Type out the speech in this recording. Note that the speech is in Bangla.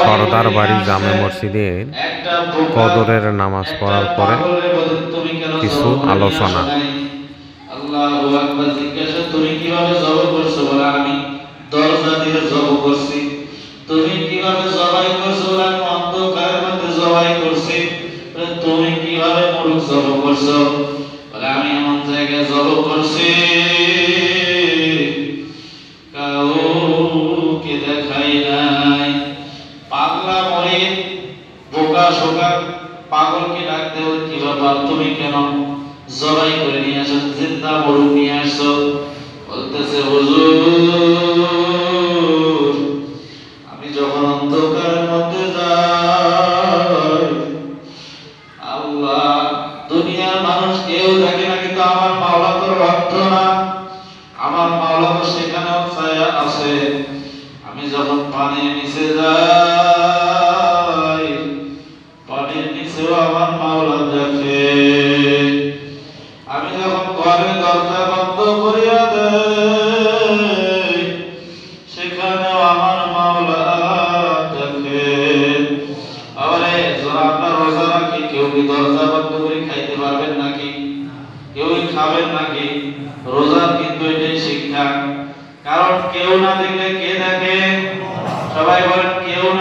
সরদার বাড়ি জামে মসজিদের কদরের নামাজ পড়ার পরে কিছু আলোচনা। আল্লাহু আকবার। জিজ্ঞাসা, তুমি কিভাবে জবাই করছো? বলে আমি দরজা দিয়ে জবাই করছি। তুমি কিভাবে জবাই করছো? বলে আমি অন্ধকারের মধ্যে জবাই করছি। তুমি কিভাবে মুলুক জবাই করছো? বলে আমি এমন জায়গায় জবাই করছি কাউকে দেখাই নাই। পাগলা মরিদ বোকা শোকা পাগলকে ডাক দেও, কি ব্যাপার তুমি কেন জবাই করে নিয়ে আসো, জিন্দা মুলুক নিয়ে আসো? বলতেছে, হুজুর আমি যখন অন্ধকারের মধ্যে যাই, আল্লাহ দুনিয়ার মানুষ কেউ দেখে না, কিন্তু আমার মাওলা তো রক্ত না, আমার মাওলা তো সেখানেও ছায়া আছে। আমি যখন পানির নিচে যাই, পানির নিচেও আমার মাওলা দেখে। আমি যখন ঘরের দরজা বন্ধ করিয়া দেই, সেখানেও আমার মাওলা দেখে। আরে যারা আমরা রোজা রাখি, কেউ কি দরজা বন্ধ করে খাইতে পারবেন নাকি? কেউই খাবেন নাকি? রোজার কিন্তু এটাই শিক্ষা। কারণ কেউ না দেখলে কে দেখে? সবাই বলেন, কেউ